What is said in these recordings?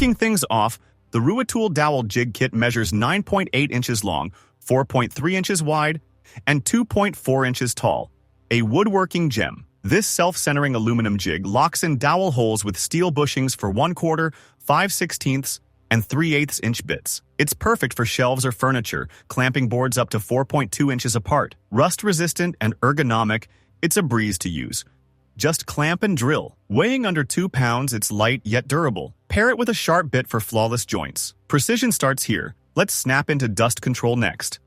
Kicking things off, the Ruitool Dowel Jig Kit measures 9.8 inches long, 4.3 inches wide, and 2.4 inches tall. A woodworking gem. This self-centering aluminum jig locks in dowel holes with steel bushings for 1/4, 5/16, and 3/8 inch bits. It's perfect for shelves or furniture, clamping boards up to 4.2 inches apart. Rust-resistant and ergonomic, it's a breeze to use. Just clamp and drill. Weighing under 2 pounds, it's light yet durable. Pair it with a sharp bit for flawless joints. Precision starts here. Let's snap into dust control next.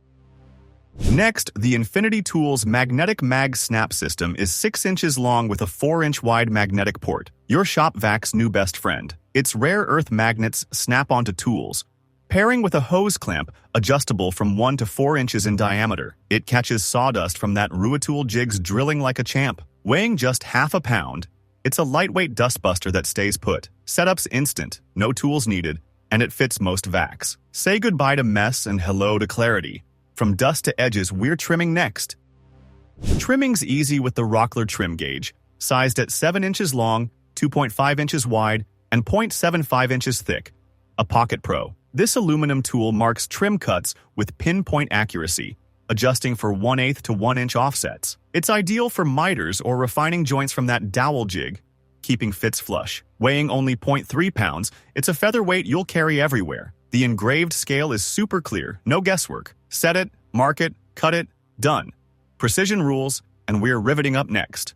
Next, the Infinity Tools Magnetic Mag Snap System is 6 inches long with a 4-inch wide magnetic port. Your ShopVac's new best friend. Its rare earth magnets snap onto tools. Pairing with a hose clamp, adjustable from 1 to 4 inches in diameter. It catches sawdust from that Ruitool jig's drilling like a champ. Weighing just half a pound, it's a lightweight dustbuster that stays put. Setup's instant, no tools needed, and it fits most vacs. Say goodbye to mess and hello to clarity. From dust to edges, we're trimming next. Trimming's easy with the Rockler trim gauge, sized at 7 inches long, 2.5 inches wide, and 0.75 inches thick. A Pocket Pro. This aluminum tool marks trim cuts with pinpoint accuracy, adjusting for 1/8 to 1 inch offsets. It's ideal for miters or refining joints from that dowel jig, keeping fits flush. Weighing only 0.3 pounds, it's a featherweight you'll carry everywhere. The engraved scale is super clear, no guesswork. Set it, mark it, cut it, done. Precision rules, and we're riveting up next.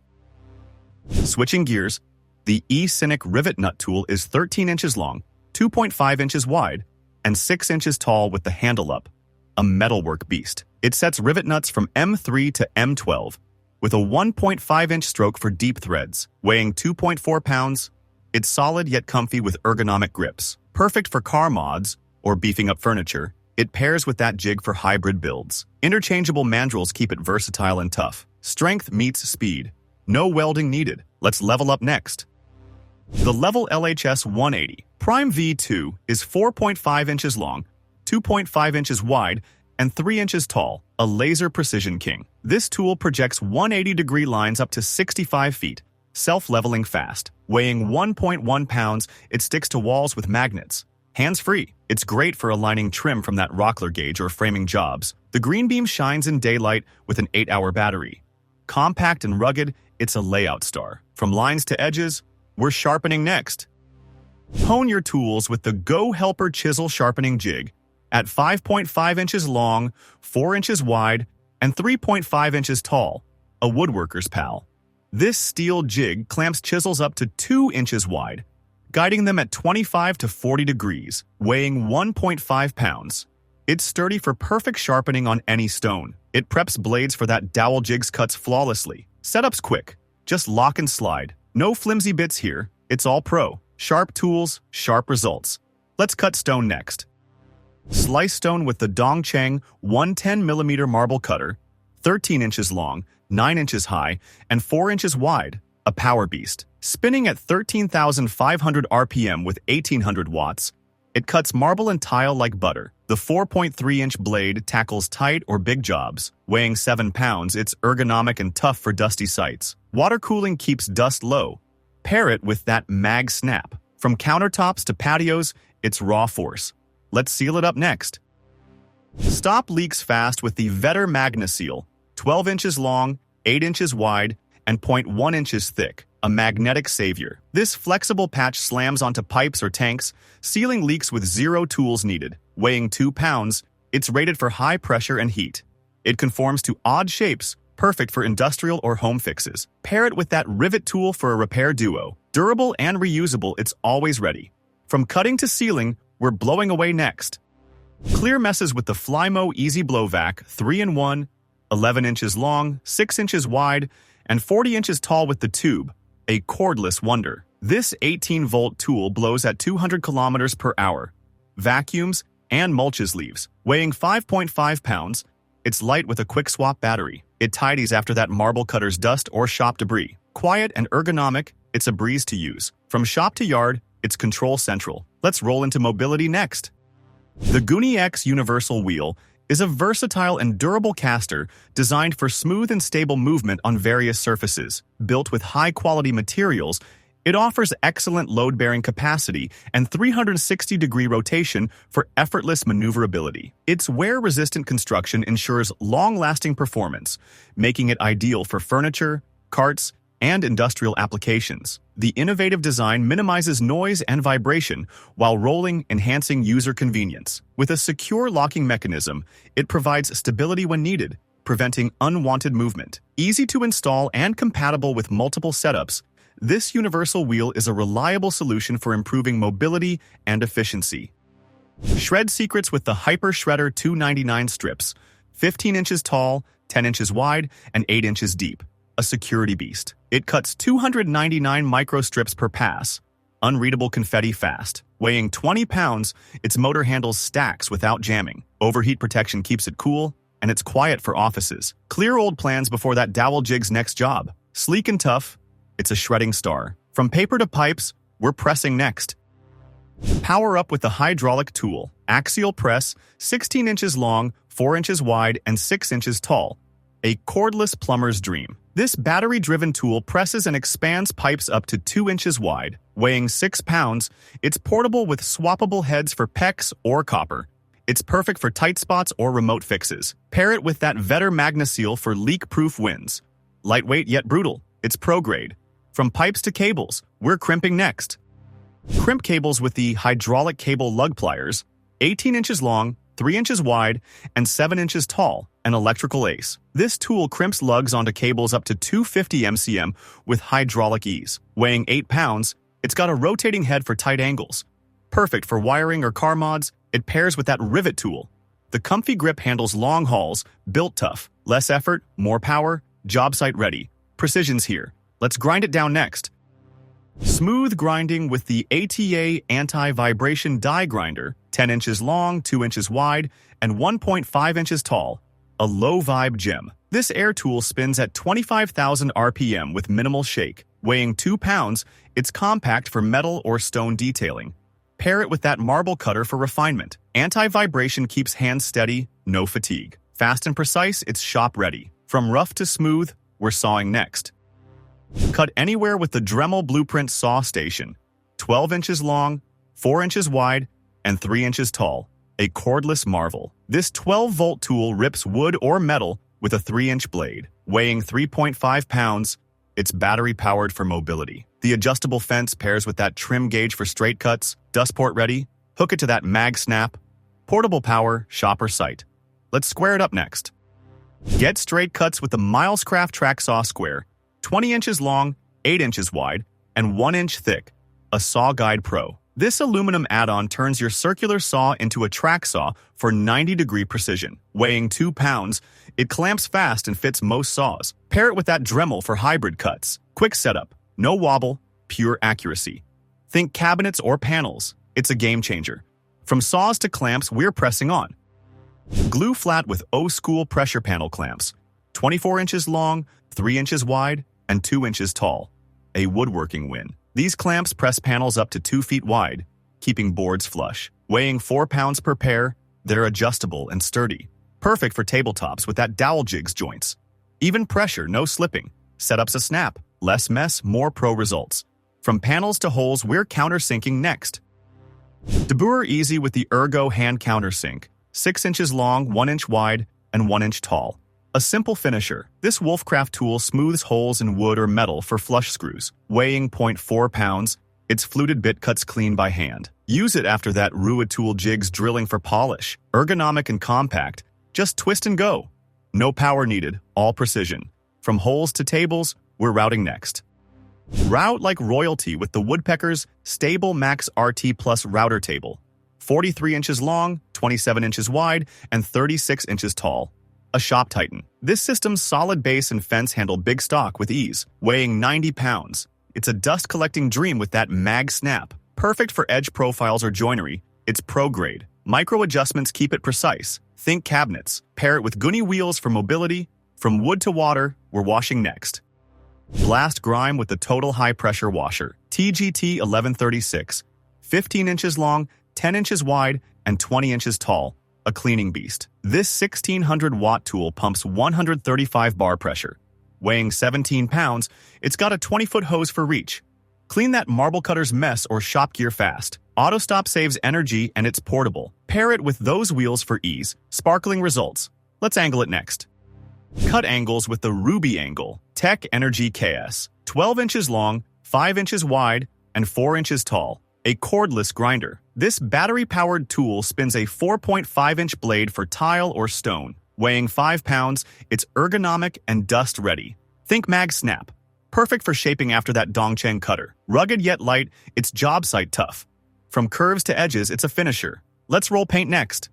Switching gears, the eSynic Rivet Nut Tool is 13 inches long, 2.5 inches wide, and 6 inches tall with the handle up. A metalwork beast. It sets rivet nuts from M3 to M12, with a 1.5-inch stroke for deep threads. Weighing 2.4 pounds, it's solid yet comfy with ergonomic grips. Perfect for car mods or beefing up furniture. It pairs with that jig for hybrid builds. Interchangeable mandrels keep it versatile and tough. Strength meets speed. No welding needed. Let's level up next. The Level LHS 180 Prime V2 is 4.5 inches long, 2.5 inches wide, and 3 inches tall, a laser precision king. This tool projects 180-degree lines up to 65 feet, self-leveling fast. Weighing 1.1 pounds, it sticks to walls with magnets. Hands-free, it's great for aligning trim from that Rockler gauge or framing jobs. The green beam shines in daylight with an 8-hour battery. Compact and rugged, it's a layout star. From lines to edges, we're sharpening next. Hone your tools with the Gohelper Chisel Sharpening Jig. At 5.5 inches long, 4 inches wide, and 3.5 inches tall, a woodworker's pal. This steel jig clamps chisels up to 2 inches wide, guiding them at 25 to 40 degrees, weighing 1.5 pounds. It's sturdy for perfect sharpening on any stone. It preps blades for that dowel jig's cuts flawlessly. Setup's quick. Just lock and slide. No flimsy bits here. It's all pro. Sharp tools, sharp results. Let's cut stone next. Slice stone with the Dongcheng 110mm marble cutter, 13 inches long, 9 inches high, and 4 inches wide, a power beast. Spinning at 13,500 RPM with 1800 watts, it cuts marble and tile like butter. The 4.3-inch blade tackles tight or big jobs. Weighing 7 pounds, it's ergonomic and tough for dusty sites. Water cooling keeps dust low. Pair it with that mag snap. From countertops to patios, it's raw force. Let's seal it up next. Stop leaks fast with the Vetter MAGNASEAL, 12 inches long, 8 inches wide, and 0.1 inches thick, a magnetic savior. This flexible patch slams onto pipes or tanks, sealing leaks with 0 tools needed. Weighing 2 pounds, it's rated for high pressure and heat. It conforms to odd shapes, perfect for industrial or home fixes. Pair it with that rivet tool for a repair duo. Durable and reusable, it's always ready. From cutting to sealing, we're blowing away next. Clear messes with the Flymo EasiBlowVac 3-in-1, 11 inches long, 6 inches wide, and 40 inches tall with the tube, a cordless wonder. This 18-volt tool blows at 200 kilometers per hour, vacuums, and mulches leaves. Weighing 5.5 pounds, it's light with a quick swap battery. It tidies after that marble cutter's dust or shop debris. Quiet and ergonomic, it's a breeze to use. From shop to yard, it's control central. Let's roll into mobility next. The Guni X Universal Wheel is a versatile and durable caster designed for smooth and stable movement on various surfaces. Built with high-quality materials, It offers excellent load-bearing capacity and 360-degree rotation for effortless maneuverability. Its wear-resistant construction ensures long-lasting performance, making it ideal for furniture, carts, and industrial applications. The innovative design minimizes noise and vibration while rolling, enhancing user convenience. With a secure locking mechanism, it provides stability when needed, preventing unwanted movement. Easy to install and compatible with multiple setups, this universal wheel is a reliable solution for improving mobility and efficiency. Shred secrets with the Hyper Shredder 299 strips, 15 inches tall, 10 inches wide, and 8 inches deep. A security beast. It cuts 299 microstrips per pass. Unreadable confetti fast. Weighing 20 pounds, its motor handles stacks without jamming. Overheat protection keeps it cool, and it's quiet for offices. Clear old plans before that dowel jig's next job. Sleek and tough, it's a shredding star. From paper to pipes, we're pressing next. Power up with the hydraulic tool. Axial press, 16 inches long, 4 inches wide, and 6 inches tall. A cordless plumber's dream. This battery-driven tool presses and expands pipes up to 2 inches wide. Weighing 6 pounds, it's portable with swappable heads for PEX or copper. It's perfect for tight spots or remote fixes. Pair it with that Vetter MAGNASEAL for leak-proof wins. Lightweight yet brutal, it's pro-grade. From pipes to cables, we're crimping next. Crimp cables with the hydraulic cable lug pliers, 18 inches long, 3 inches wide, and 7 inches tall, an electrical ace. This tool crimps lugs onto cables up to 250 MCM with hydraulic ease. Weighing 8 pounds, it's got a rotating head for tight angles. Perfect for wiring or car mods, it pairs with that rivet tool. The comfy grip handles long hauls, built tough. Less effort, more power, job site ready. Precision's here. Let's grind it down next. Smooth grinding with the ATA anti-vibration die grinder, 10 inches long, 2 inches wide, and 1.5 inches tall. A low-vibe gem. This air tool spins at 25,000 RPM with minimal shake. Weighing 2 pounds, it's compact for metal or stone detailing. Pair it with that marble cutter for refinement. Anti-vibration keeps hands steady, no fatigue. Fast and precise, it's shop-ready. From rough to smooth, we're sawing next. Cut anywhere with the Dremel Blueprint Saw Station. 12 inches long, 4 inches wide, and 3 inches tall. A cordless marvel. This 12-volt tool rips wood or metal with a 3-inch blade. Weighing 3.5 pounds, it's battery-powered for mobility. The adjustable fence pairs with that trim gauge for straight cuts, dust port ready, hook it to that mag snap. Portable power, shop or site. Let's square it up next. Get straight cuts with the Milescraft Track Saw Square. 20 inches long, 8 inches wide, and 1 inch thick. A Saw Guide Pro. This aluminum add-on turns your circular saw into a track saw for 90-degree precision. Weighing 2 pounds, it clamps fast and fits most saws. Pair it with that Dremel for hybrid cuts. Quick setup, no wobble, pure accuracy. Think cabinets or panels. It's a game changer. From saws to clamps, we're pressing on. Glue flat with O-School pressure panel clamps. 24 inches long, 3 inches wide, and 2 inches tall. A woodworking win. These clamps press panels up to 2 feet wide, keeping boards flush. Weighing 4 pounds per pair, they're adjustable and sturdy. Perfect for tabletops with that dowel jigs joints. Even pressure, no slipping. Setup's a snap. Less mess, more pro results. From panels to holes, we're countersinking next. Deboer easy with the Ergo hand countersink. 6 inches long, 1 inch wide, and 1 inch tall. A simple finisher, this Wolfcraft tool smooths holes in wood or metal for flush screws. Weighing 0.4 pounds, its fluted bit cuts clean by hand. Use it after that Ruitool jig's drilling for polish. Ergonomic and compact, just twist and go. No power needed, all precision. From holes to tables, we're routing next. Route like royalty with the Woodpecker's Stable Max RT Plus router table. 43 inches long, 27 inches wide, and 36 inches tall. A shop titan. This system's solid base and fence handle big stock with ease. Weighing 90 pounds. It's a dust-collecting dream with that mag snap. Perfect for edge profiles or joinery. It's pro-grade. Micro adjustments keep it precise. Think cabinets. Pair it with Guni wheels for mobility. From wood to water, we're washing next. Blast grime with the Total High Pressure Washer. TGT 1136. 15 inches long, 10 inches wide, and 20 inches tall. A cleaning beast. This 1600-watt tool pumps 135 bar pressure. Weighing 17 pounds, it's got a 20-foot hose for reach. Clean that marble cutter's mess or shop gear fast. AutoStop saves energy and it's portable. Pair it with those wheels for ease. Sparkling results. Let's angle it next. Cut angles with the Ruby Angle Tech Energy KS. 12 inches long, 5 inches wide, and 4 inches tall. A cordless grinder. This battery-powered tool spins a 4.5-inch blade for tile or stone. Weighing 5 pounds, it's ergonomic and dust-ready. Think MagSnap. Perfect for shaping after that Dongcheng cutter. Rugged yet light, it's job site tough. From curves to edges, it's a finisher. Let's roll paint next.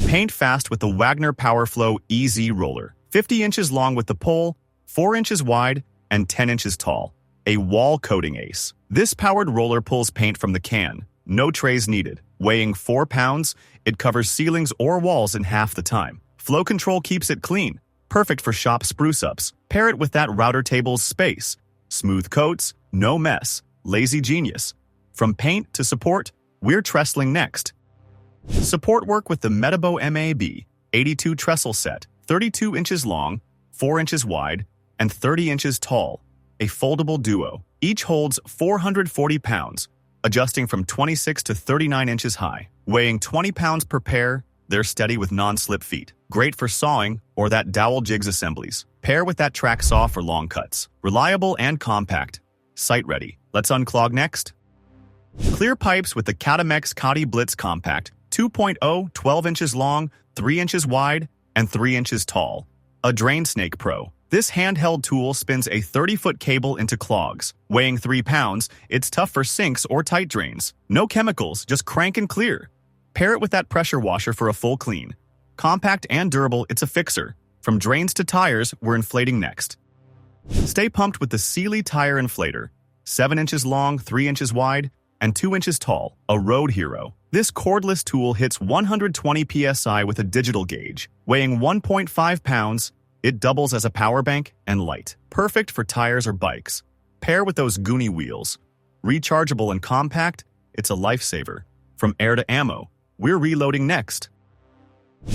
Paint fast with the Wagner PowerFlow EZ Roller. 50 inches long with the pole, 4 inches wide, and 10 inches tall. A wall coating ace. This powered roller pulls paint from the can. No trays needed. Weighing 4 pounds, it covers ceilings or walls in half the time. Flow control keeps it clean. Perfect for shop spruce-ups. Pair it with that router table's space. Smooth coats, no mess. Lazy genius. From paint to support, we're trestling next. Support work with the Metabo MAB 82 trestle set. 32 inches long, 4 inches wide, and 30 inches tall. A foldable duo. Each holds 440 pounds, adjusting from 26 to 39 inches high. Weighing 20 pounds per pair, they're steady with non-slip feet. Great for sawing or that dowel jigs assemblies. Pair with that track saw for long cuts. Reliable and compact. Site ready. Let's unclog next. Clear pipes with the Catamex Cati Blitz Compact 2.0, 12 inches long, 3 inches wide, and 3 inches tall. A Drain Snake Pro. This handheld tool spins a 30-foot cable into clogs. Weighing 3 pounds, it's tough for sinks or tight drains. No chemicals, just crank and clear. Pair it with that pressure washer for a full clean. Compact and durable, it's a fixer. From drains to tires, we're inflating next. Stay pumped with the Sealy Tire Inflator. 7 inches long, 3 inches wide, and 2 inches tall. A road hero. This cordless tool hits 120 psi with a digital gauge. Weighing 1.5 pounds, it doubles as a power bank and light. Perfect for tires or bikes. Pair with those Guni wheels. Rechargeable and compact, it's a lifesaver. From air to ammo, we're reloading next.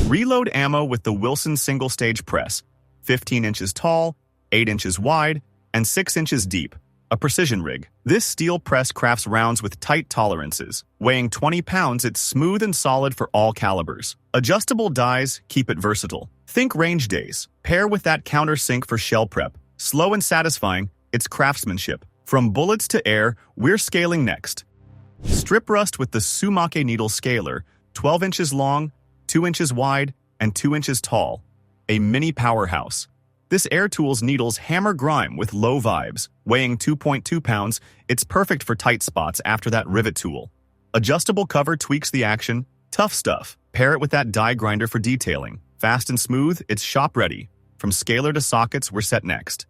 Reload ammo with the Wilson single-stage press. 15 inches tall, 8 inches wide, and 6 inches deep. A precision rig. This steel press crafts rounds with tight tolerances. Weighing 20 pounds, it's smooth and solid for all calibers. Adjustable dies keep it versatile. Think range days. Pair with that countersink for shell prep. Slow and satisfying, it's craftsmanship. From bullets to air, we're scaling next. Strip rust with the Sumake needle scaler. 12 inches long, 2 inches wide, and 2 inches tall. A mini powerhouse. This air tool's needles hammer grime with low vibes. Weighing 2.2 pounds, it's perfect for tight spots after that rivet tool. Adjustable cover tweaks the action. Tough stuff. Pair it with that die grinder for detailing. Fast and smooth, it's shop ready. From scaler to sockets, we're set next.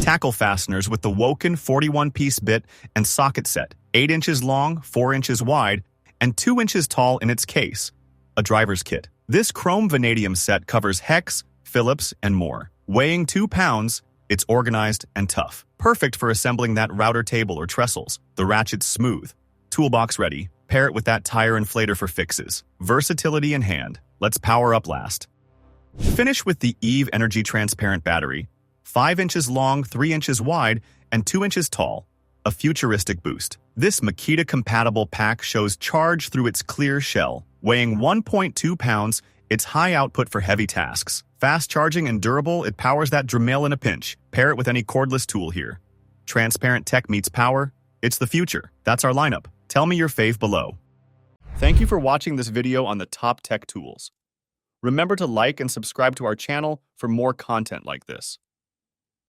Tackle fasteners with the Woken 41-piece bit and socket set. 8 inches long, 4 inches wide, and 2 inches tall in its case. A driver's kit. This chrome vanadium set covers hex, Phillips, and more. Weighing 2 pounds, it's organized and tough. Perfect for assembling that router table or trestles. The ratchet's smooth. Toolbox ready. Pair it with that tire inflator for fixes. Versatility in hand. Let's power up last. Finish with the Eve Energy Transparent Battery. 5 inches long, 3 inches wide, and 2 inches tall. A futuristic boost. This Makita-compatible pack shows charge through its clear shell. Weighing 1.2 pounds, it's high output for heavy tasks. Fast charging and durable, it powers that Dremel in a pinch. Pair it with any cordless tool here. Transparent tech meets power. It's the future. That's our lineup. Tell me your fave below. Thank you for watching this video on the top tech tools. Remember to like and subscribe to our channel for more content like this.